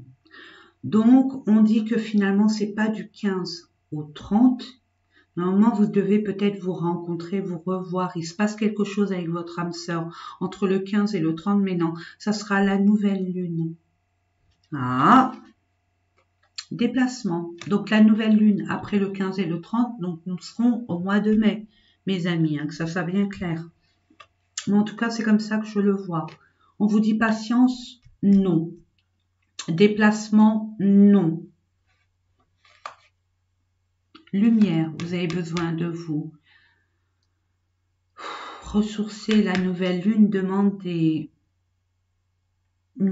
Donc, on dit que finalement, c'est pas du 15 au 30. Normalement, vous devez peut-être vous rencontrer, vous revoir. Il se passe quelque chose avec votre âme sœur entre le 15 et le 30, mais non, ça sera la nouvelle lune. Ah, déplacement. Donc la nouvelle lune après le 15 et le 30, donc nous serons au mois de mai, mes amis, hein, que ça soit bien clair. Mais en tout cas, c'est comme ça que je le vois. On vous dit patience, non. Déplacement, non. Lumière, vous avez besoin de vous. Ressourcer, la nouvelle lune demande une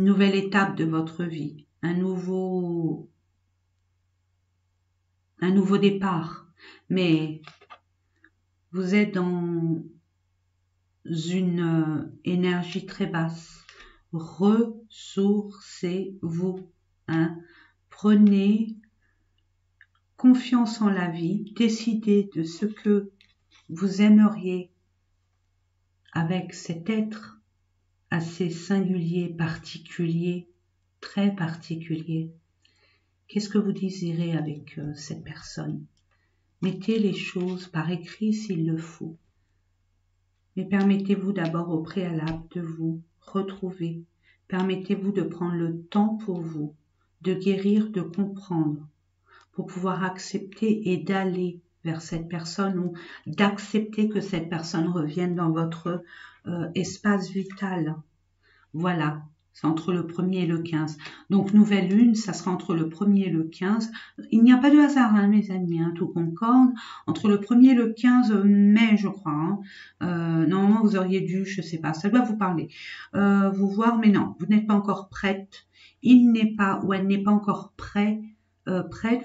nouvelle étape de votre vie, un nouveau départ. Mais vous êtes dans une énergie très basse. Ressourcez-vous, hein. Prenez confiance en la vie, décidez de ce que vous aimeriez avec cet être assez singulier, particulier, très particulier. Qu'est-ce que vous désirez avec cette personne? Mettez les choses par écrit s'il le faut. Mais permettez-vous d'abord au préalable de vous retrouver. Permettez-vous de prendre le temps pour vous, de guérir, de comprendre, pour pouvoir accepter et d'aller vers cette personne ou d'accepter que cette personne revienne dans votre espace vital. Voilà, c'est entre le 1er et le 15. Donc, nouvelle lune, ça sera entre le 1er et le 15. Il n'y a pas de hasard, hein, mes amis, hein, tout concorde. Entre le 1er et le 15 mai, je crois. Hein. Normalement, vous auriez dû, je sais pas, ça doit vous parler. Vous voir, mais non, vous n'êtes pas encore prête. Il n'est pas ou elle n'est pas encore prête,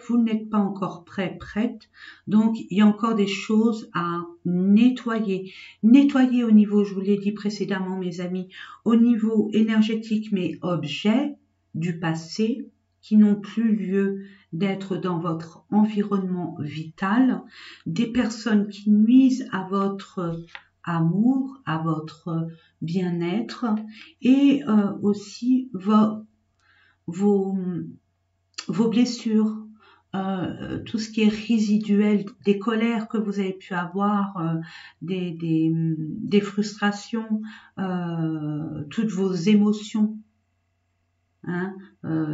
vous n'êtes pas encore prête. Donc, il y a encore des choses à nettoyer. Nettoyer au niveau, je vous l'ai dit précédemment, mes amis, au niveau énergétique, mais objets du passé qui n'ont plus lieu d'être dans votre environnement vital, des personnes qui nuisent à votre amour, à votre bien-être et aussi vos blessures, tout ce qui est résiduel, des colères que vous avez pu avoir, des frustrations, toutes vos émotions, hein,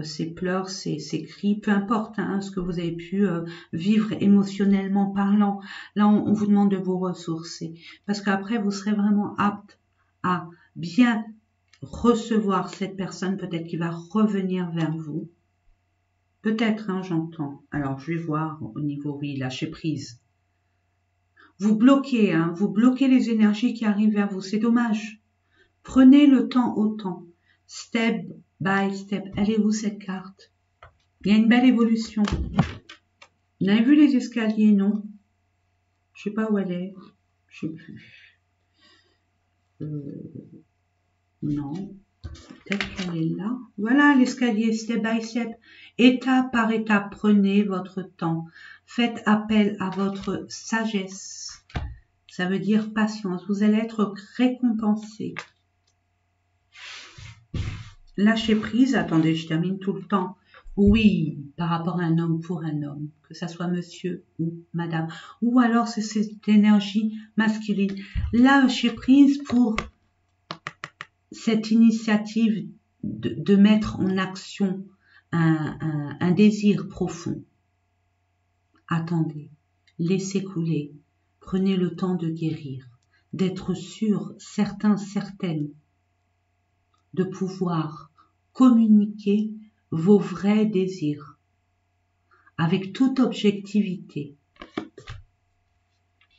ces pleurs, ces cris, peu importe hein, ce que vous avez pu vivre émotionnellement parlant. Là, on vous demande de vous ressourcer parce qu'après, vous serez vraiment apte à bien recevoir cette personne peut-être qui va revenir vers vous. Peut-être, hein, j'entends. Alors, je vais voir au niveau, oui, lâcher prise. Vous bloquez, hein, vous bloquez les énergies qui arrivent vers vous. C'est dommage. Prenez le temps au temps. Step by step. Elle est où cette carte? Il y a une belle évolution. Vous avez vu les escaliers, non? Je sais pas où elle est. Je sais plus. Non. Peut-être qu'elle est là. Voilà l'escalier, step by step. Étape par étape, prenez votre temps. Faites appel à votre sagesse. Ça veut dire patience. Vous allez être récompensé. Lâchez prise. Attendez, je termine tout le temps. Oui, par rapport à un homme pour un homme. Que ça soit monsieur ou madame. Ou alors c'est cette énergie masculine. Lâchez prise pour cette initiative de mettre en action un désir profond. Attendez, laissez couler, prenez le temps de guérir, d'être sûr, certain, certaine, de pouvoir communiquer vos vrais désirs avec toute objectivité.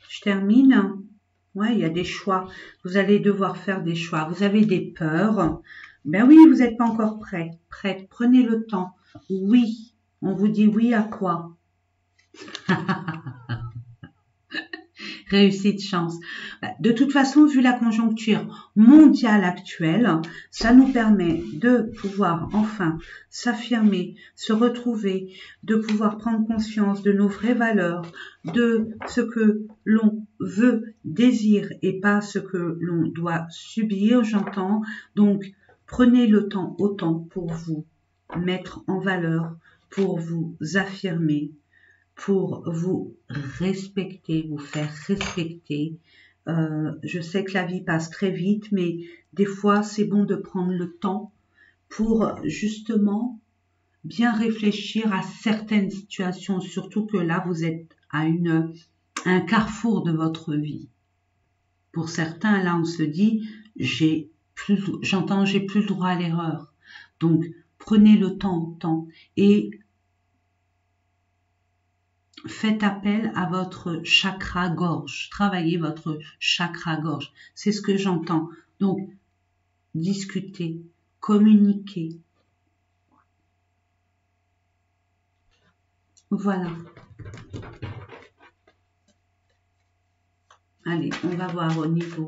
Je termine. Ouais, il y a des choix. Vous allez devoir faire des choix. Vous avez des peurs. Ben oui, vous n'êtes pas encore prête. Prenez le temps. Oui. On vous dit oui à quoi? Réussite, chance. De toute façon, vu la conjoncture mondiale actuelle, ça nous permet de pouvoir enfin s'affirmer, se retrouver, de pouvoir prendre conscience de nos vraies valeurs, de ce que l'on veut, désire et pas ce que l'on doit subir, j'entends. Donc, prenez le temps autant pour vous mettre en valeur, pour vous affirmer, pour vous respecter, vous faire respecter. Je sais que la vie passe très vite, mais des fois, c'est bon de prendre le temps pour justement bien réfléchir à certaines situations, surtout que là, vous êtes à un carrefour de votre vie. Pour certains, là, on se dit, j'ai plus le droit à l'erreur. Donc, prenez le temps et faites appel à votre chakra gorge. Travaillez votre chakra gorge. C'est ce que j'entends. Donc, discutez, communiquez. Voilà. Allez, on va voir au niveau.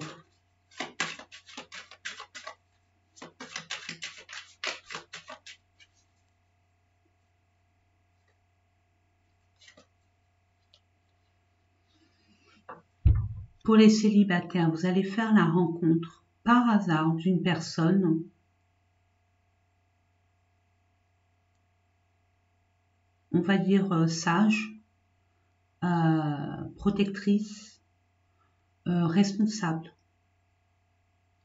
Pour les célibataires, vous allez faire la rencontre par hasard d'une personne on va dire sage, protectrice, responsable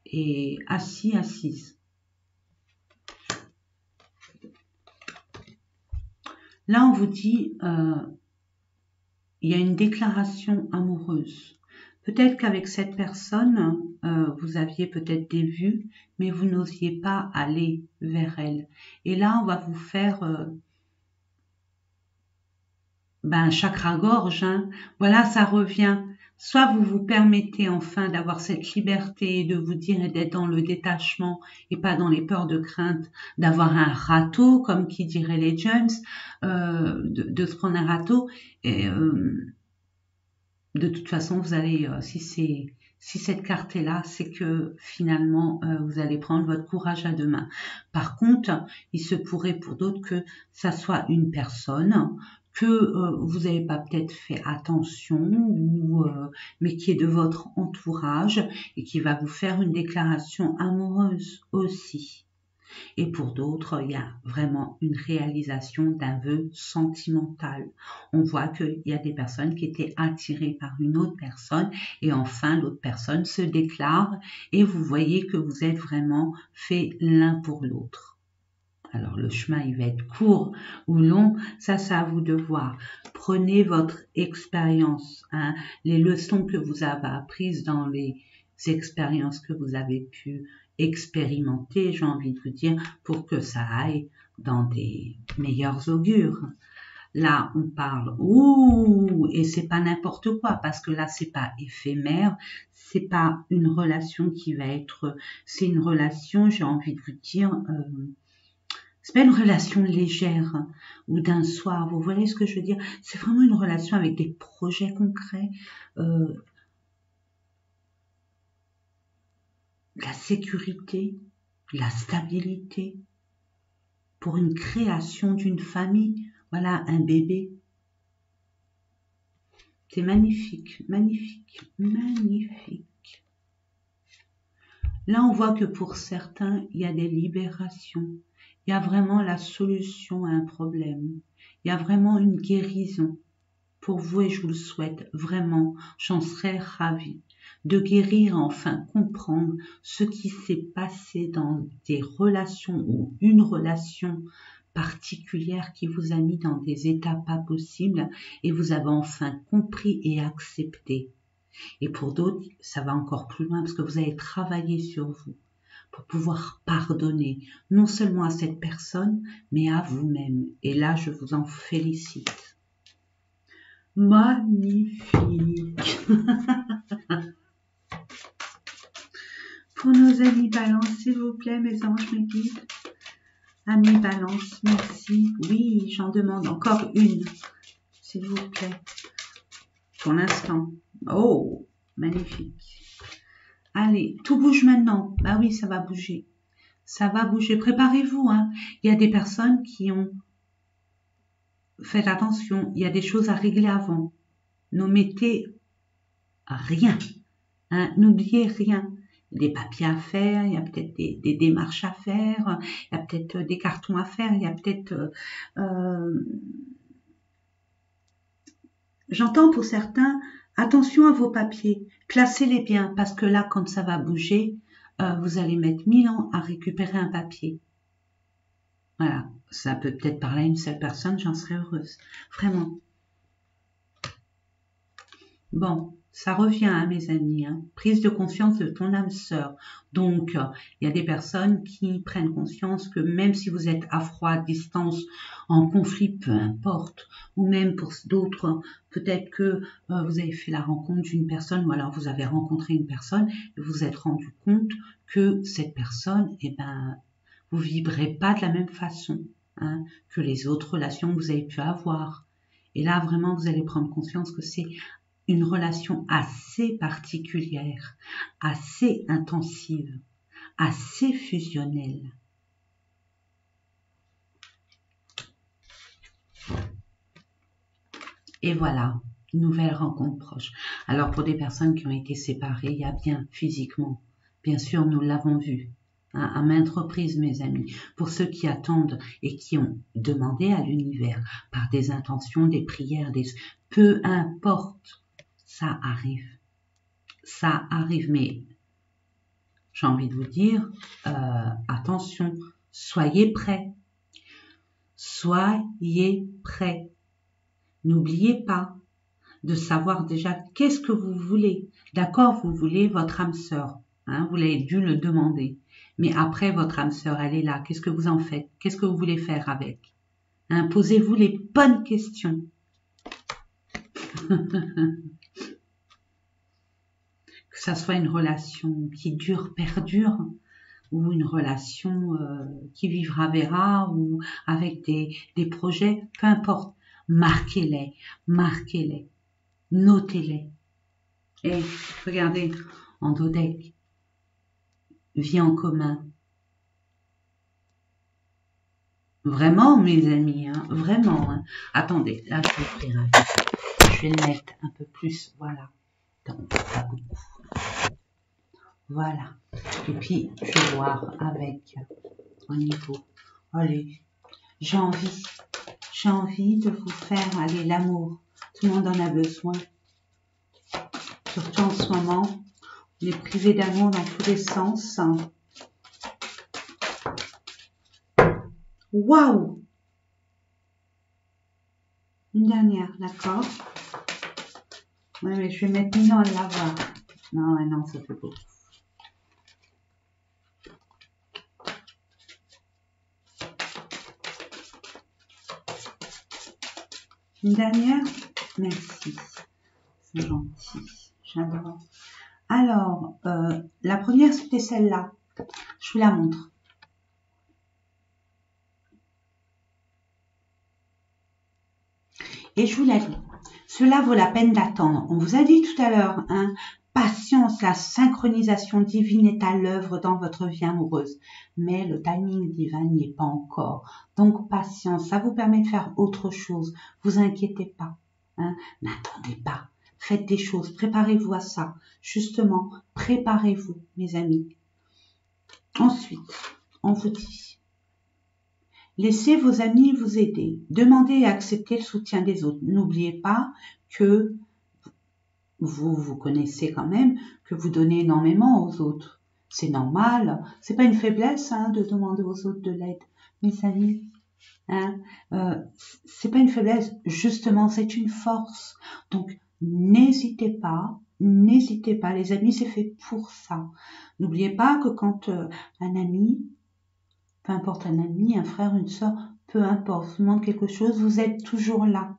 et assise. Là, on vous dit, il y a une déclaration amoureuse. Peut-être qu'avec cette personne, vous aviez peut-être des vues, mais vous n'osiez pas aller vers elle. Et là, on va vous faire un chakra-gorge. Hein. Voilà, ça revient. Soit vous vous permettez enfin d'avoir cette liberté de vous dire et d'être dans le détachement et pas dans les peurs de crainte d'avoir un râteau, comme qui dirait les James, de se prendre un râteau. Et de toute façon, vous allez, si cette carte est là, c'est que finalement, vous allez prendre votre courage à deux mains. Par contre, il se pourrait pour d'autres que ça soit une personne que vous n'avez pas peut-être fait attention, mais qui est de votre entourage et qui va vous faire une déclaration amoureuse aussi. Et pour d'autres, il y a vraiment une réalisation d'un vœu sentimental. On voit qu'il y a des personnes qui étaient attirées par une autre personne et enfin l'autre personne se déclare et vous voyez que vous êtes vraiment fait l'un pour l'autre. Alors le chemin il va être court ou long, ça c'est à vous de voir. Prenez votre expérience, hein, les leçons que vous avez apprises dans les expériences que vous avez pu expérimenter, j'ai envie de vous dire, pour que ça aille dans des meilleurs augures. Là, on parle, ouh, et c'est pas n'importe quoi, parce que là, c'est pas éphémère, c'est pas une relation qui va être, c'est une relation, j'ai envie de vous dire, c'est pas une relation légère hein, ou d'un soir, vous voyez ce que je veux dire? C'est vraiment une relation avec des projets concrets, la sécurité, la stabilité, pour une création d'une famille, voilà, un bébé. C'est magnifique, magnifique, magnifique. Là, on voit que pour certains, il y a des libérations. Il y a vraiment la solution à un problème. Il y a vraiment une guérison. Pour vous, et je vous le souhaite vraiment, j'en serais ravie de guérir, enfin comprendre ce qui s'est passé dans des relations ou une relation particulière qui vous a mis dans des états pas possibles et vous avez enfin compris et accepté. Et pour d'autres, ça va encore plus loin parce que vous allez travailler sur vous pour pouvoir pardonner non seulement à cette personne, mais à vous-même. Et là, je vous en félicite. Magnifique. Pour nos amis Balance, s'il vous plaît, mes anges, mes guides. Amis Balance, merci. Oui, j'en demande encore une, s'il vous plaît. Pour l'instant. Oh, magnifique. Allez, tout bouge maintenant. Bah oui, ça va bouger. Ça va bouger. Préparez-vous. Hein. Il y a des personnes qui ont... Faites attention, il y a des choses à régler avant. N'omettez rien. Hein. N'oubliez rien. Il y a des papiers à faire, il y a peut-être des démarches à faire, il y a peut-être des cartons à faire, il y a peut-être... J'entends pour certains, attention à vos papiers, classez-les bien, parce que là, quand ça va bouger, vous allez mettre 1000 ans à récupérer un papier. Voilà, ça peut peut-être parler à une seule personne, j'en serais heureuse. Vraiment. Bon, ça revient, hein, mes amis. Hein. Prise de conscience de ton âme sœur. Donc, il y a des personnes qui prennent conscience que même si vous êtes à froid, à distance, en conflit, peu importe, ou même pour d'autres, peut-être que vous avez fait la rencontre d'une personne, ou alors vous avez rencontré une personne, et vous vous êtes rendu compte que cette personne, eh ben, vous vibrez pas de la même façon hein, que les autres relations que vous avez pu avoir. Et là, vraiment, vous allez prendre conscience que c'est une relation assez particulière, assez intensive, assez fusionnelle. Et voilà, nouvelle rencontre proche. Alors pour des personnes qui ont été séparées, il y a bien physiquement, bien sûr nous l'avons vu, hein, à maintes reprises mes amis, pour ceux qui attendent et qui ont demandé à l'univers par des intentions, des prières, peu importe, ça arrive. Ça arrive, mais j'ai envie de vous dire, attention, soyez prêts. Soyez prêts. N'oubliez pas de savoir déjà qu'est-ce que vous voulez. D'accord, vous voulez votre âme sœur. Hein, vous l'avez dû le demander. Mais après, votre âme sœur, elle est là. Qu'est-ce que vous en faites? Qu'est-ce que vous voulez faire avec? Hein, posez-vous les bonnes questions. Que ça soit une relation qui dure, perdure, ou une relation qui vivra verra, ou avec des projets, peu importe. Marquez-les, marquez-les, notez-les. Et regardez, en dodec, vie en commun. Vraiment, mes amis, hein, vraiment. Hein. Attendez, là, je vais ouvrir un peu. Je vais le mettre un peu plus, voilà. Donc, pas beaucoup. Voilà. Et puis, je vais voir avec au niveau. Allez, j'ai envie de vous faire aller l'amour. Tout le monde en a besoin. Surtout en ce moment, on est privé d'amour dans tous les sens. Waouh! Une dernière, d'accord? Oui, mais je vais mettre une dans le lavoir. Non, non, ça fait beau. Une dernière? Merci. C'est gentil. J'adore. Alors, la première, c'était celle-là. Je vous la montre. Et je vous l'ai dit, cela vaut la peine d'attendre. On vous a dit tout à l'heure, hein, patience, la synchronisation divine est à l'œuvre dans votre vie amoureuse. Mais le timing divin n'y est pas encore. Donc patience, ça vous permet de faire autre chose. Vous inquiétez pas. Hein, n'attendez pas. Faites des choses, préparez-vous à ça. Justement, préparez-vous, mes amis. Ensuite, on vous dit, laissez vos amis vous aider. Demandez et acceptez le soutien des autres. N'oubliez pas que vous connaissez quand même, que vous donnez énormément aux autres. C'est normal. C'est pas une faiblesse hein, de demander aux autres de l'aide, mes amis. Hein, c'est pas une faiblesse. Justement, c'est une force. Donc, n'hésitez pas. N'hésitez pas. Les amis, c'est fait pour ça. N'oubliez pas que quand un ami, peu importe un ami, un frère, une soeur, peu importe, vous demande quelque chose, vous êtes toujours là.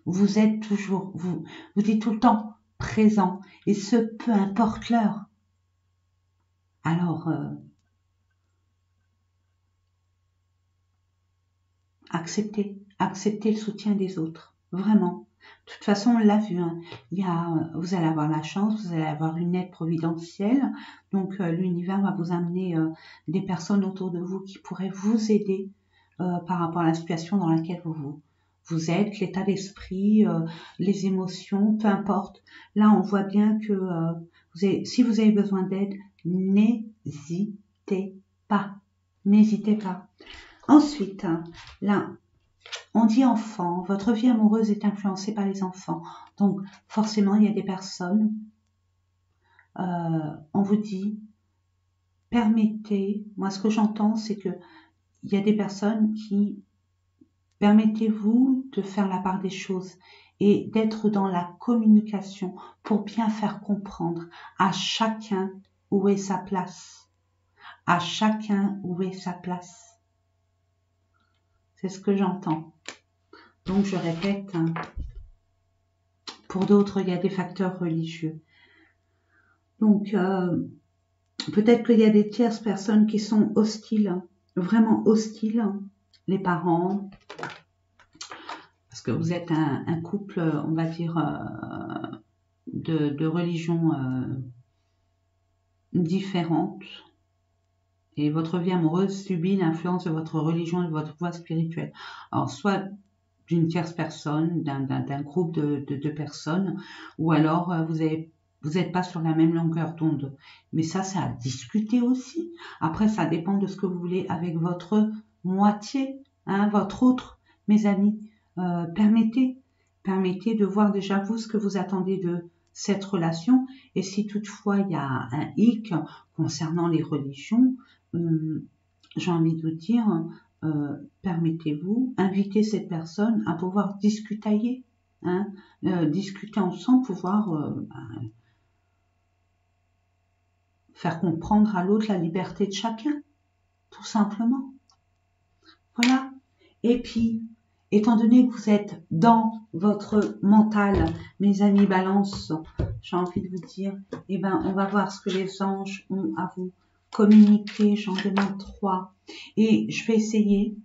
Vous êtes toujours, vous dites tout le temps présent, et ce, peu importe l'heure. Alors, acceptez le soutien des autres, vraiment. De toute façon, on l'a vu, hein. Vous allez avoir la chance, vous allez avoir une aide providentielle, donc l'univers va vous amener des personnes autour de vous qui pourraient vous aider par rapport à la situation dans laquelle vous êtes, l'état d'esprit, les émotions, peu importe. Là, on voit bien que si vous avez besoin d'aide, n'hésitez pas. N'hésitez pas. Ensuite, là, on dit enfant. Votre vie amoureuse est influencée par les enfants. Donc, forcément, il y a des personnes, on vous dit, permettez, moi ce que j'entends, c'est que il y a des personnes qui permettez-vous de faire la part des choses et d'être dans la communication pour bien faire comprendre à chacun où est sa place. À chacun où est sa place. C'est ce que j'entends. Donc je répète, hein, pour d'autres, il y a des facteurs religieux. Donc peut-être qu'il y a des tierces personnes qui sont hostiles, vraiment hostiles, les parents, parce que vous êtes un couple, on va dire, de religions différentes, et votre vie amoureuse subit l'influence de votre religion et de votre voie spirituelle. Alors, soit d'une tierce personne, d'un groupe de personnes, ou alors vous n'êtes pas sur la même longueur d'onde. Mais ça, c'est à discuter aussi. Après, ça dépend de ce que vous voulez avec votre moitié, hein, votre autre, mes amis. Permettez de voir déjà vous ce que vous attendez de cette relation, et si toutefois il y a un hic concernant les religions, j'ai envie de vous dire, permettez-vous, invitez cette personne à pouvoir discuter, hein, discuter ensemble, pouvoir faire comprendre à l'autre la liberté de chacun, tout simplement. Voilà. Et puis, étant donné que vous êtes dans votre mental, mes amis Balance, j'ai envie de vous dire, eh ben, on va voir ce que les anges ont à vous communiquer. J'en demande 3. Et je vais essayer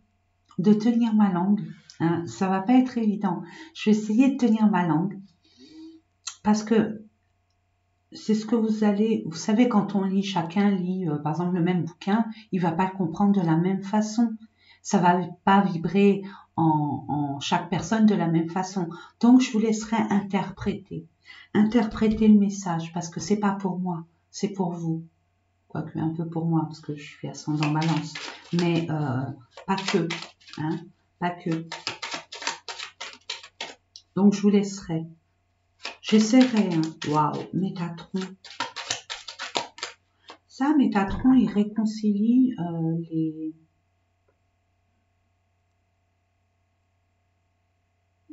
de tenir ma langue. Hein, ça va pas être évident. Je vais essayer de tenir ma langue. Parce que c'est ce que vous savez, quand on lit, chacun lit, par exemple, le même bouquin, il va pas le comprendre de la même façon. Ça va pas vibrer en chaque personne de la même façon. Donc, je vous laisserai interpréter le message, parce que c'est pas pour moi, c'est pour vous. Quoique un peu pour moi, parce que je suis ascendant Balance. mais pas que, hein, pas que. Donc, je vous laisserai. J'essaierai, hein. Waouh, Métatron. Ça, Métatron, il réconcilie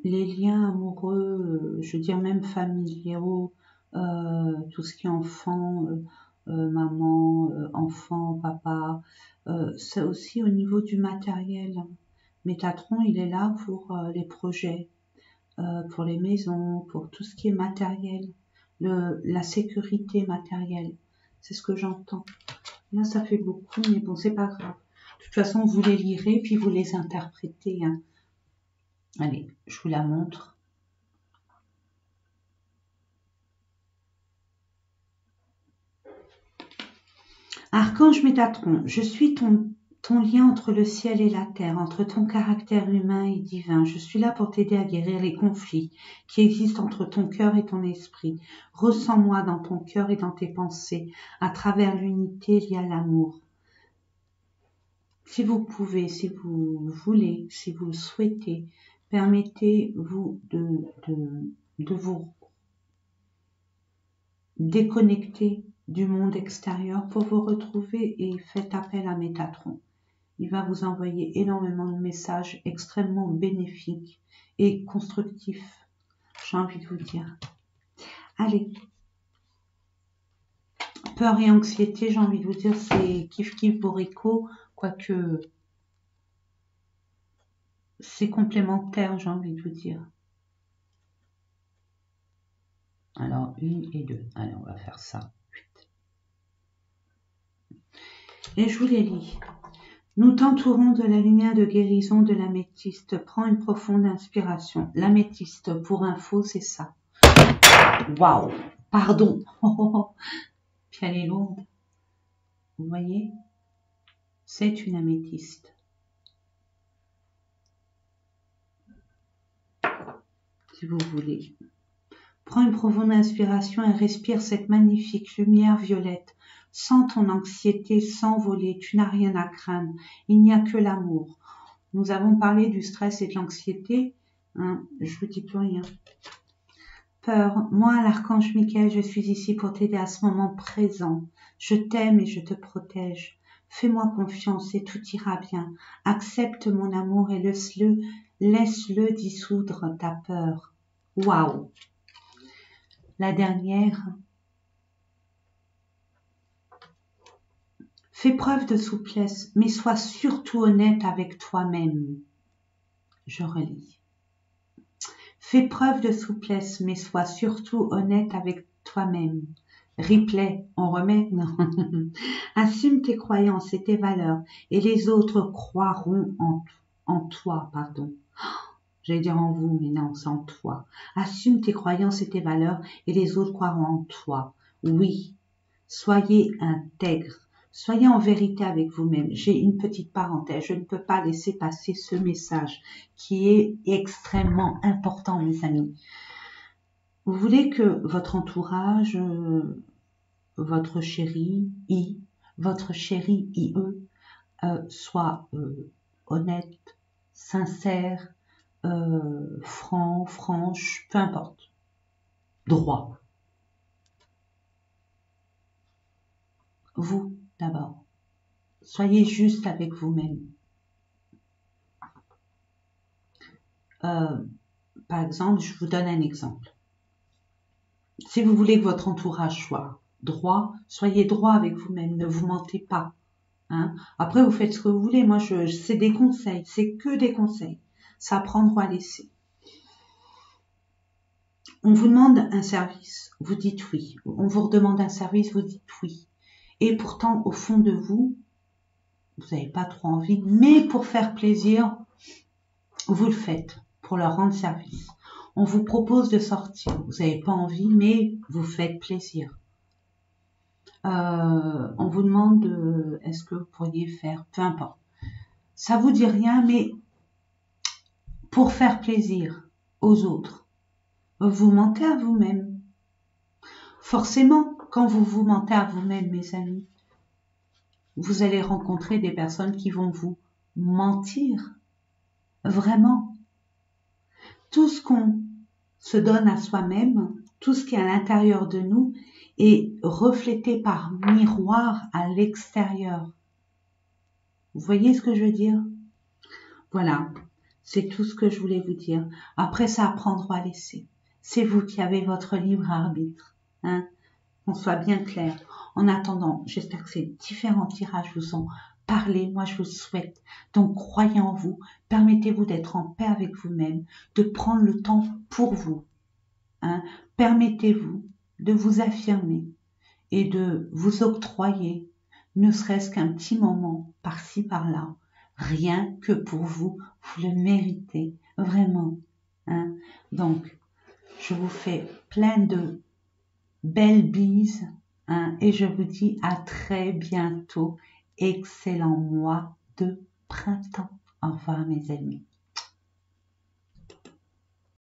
les liens amoureux, je veux dire même familiaux, tout ce qui est enfant, maman, enfant, papa. C'est aussi au niveau du matériel. Métatron, il est là pour les projets, pour les maisons, pour tout ce qui est matériel, la sécurité matérielle. C'est ce que j'entends. Là, ça fait beaucoup, mais bon, c'est pas grave. De toute façon, vous les lirez, puis vous les interprétez, hein. Allez, je vous la montre. Archange Métatron, je suis ton lien entre le ciel et la terre, entre ton caractère humain et divin. Je suis là pour t'aider à guérir les conflits qui existent entre ton cœur et ton esprit. Ressens-moi dans ton cœur et dans tes pensées, à travers l'unité liée à l'amour. Si vous pouvez, si vous voulez, si vous le souhaitez, permettez-vous de vous déconnecter du monde extérieur pour vous retrouver et faites appel à Métatron. Il va vous envoyer énormément de messages extrêmement bénéfiques et constructifs, j'ai envie de vous dire. Allez, peur et anxiété, j'ai envie de vous dire, c'est kiff kiff borico, quoique c'est complémentaire, j'ai envie de vous dire. Alors, 1 et 2. Allez, on va faire ça. 8. Et je vous les lis. Nous t'entourons de la lumière de guérison de l'améthyste. Prends une profonde inspiration. L'améthyste, pour info, c'est ça. Waouh! Pardon! Puis elle est lourde. Vous voyez? C'est une améthyste. Si vous voulez. Prends une profonde inspiration et respire cette magnifique lumière violette. Sens ton anxiété s'envoler, tu n'as rien à craindre, il n'y a que l'amour. Nous avons parlé du stress et de l'anxiété, hein, je vous dis plus rien. Peur, moi l'archange Michael, je suis ici pour t'aider à ce moment présent. Je t'aime et je te protège. Fais-moi confiance et tout ira bien. Accepte mon amour et laisse-le dissoudre ta peur. Waouh! La dernière. Fais preuve de souplesse, mais sois surtout honnête avec toi-même. Je relis. Fais preuve de souplesse, mais sois surtout honnête avec toi-même. Replay, on remet? Non. Assume tes croyances et tes valeurs, et les autres croiront en toi, pardon. J'allais dire en vous, mais non, c'est en toi. Assume tes croyances et tes valeurs, et les autres croiront en toi. Oui, soyez intègre. Soyez en vérité avec vous-même. J'ai une petite parenthèse. Je ne peux pas laisser passer ce message qui est extrêmement important, mes amis. Vous voulez que votre entourage, votre chéri, votre chéri, IE, soit honnête, sincère, franc, franche, peu importe. Droit. Vous, d'abord. Soyez juste avec vous-même. Par exemple, je vous donne un exemple. Si vous voulez que votre entourage soit droit, soyez droit avec vous-même, ne vous mentez pas. Hein. Après, vous faites ce que vous voulez. Moi, c'est des conseils, c'est que des conseils. Ça prendre ou à laisser. On vous demande un service, vous dites oui. On vous redemande un service, vous dites oui. Et pourtant, au fond de vous, vous n'avez pas trop envie, mais pour faire plaisir, vous le faites, pour leur rendre service. On vous propose de sortir, vous n'avez pas envie, mais vous faites plaisir. On vous demande, est-ce que vous pourriez faire, peu importe. Ça vous dit rien, mais pour faire plaisir aux autres, vous mentez à vous-même. Forcément, quand vous vous mentez à vous-même, mes amis, vous allez rencontrer des personnes qui vont vous mentir. Vraiment. Tout ce qu'on se donne à soi-même, tout ce qui est à l'intérieur de nous est reflété par miroir à l'extérieur. Vous voyez ce que je veux dire? Voilà, c'est tout ce que je voulais vous dire. Après, ça à prendre ou à laisser. C'est vous qui avez votre libre arbitre. Hein, qu'on soit bien clair. En attendant, j'espère que ces différents tirages vous ont parlé. Moi, je vous souhaite. Donc, croyez en vous. Permettez-vous d'être en paix avec vous-même, de prendre le temps pour vous. Hein. Permettez-vous de vous affirmer et de vous octroyer, ne serait-ce qu'un petit moment par-ci, par-là, rien que pour vous, vous le méritez, vraiment. Hein. Donc, je vous fais plein de belles bises, hein, et je vous dis à très bientôt. Excellent mois de printemps. Au revoir mes amis.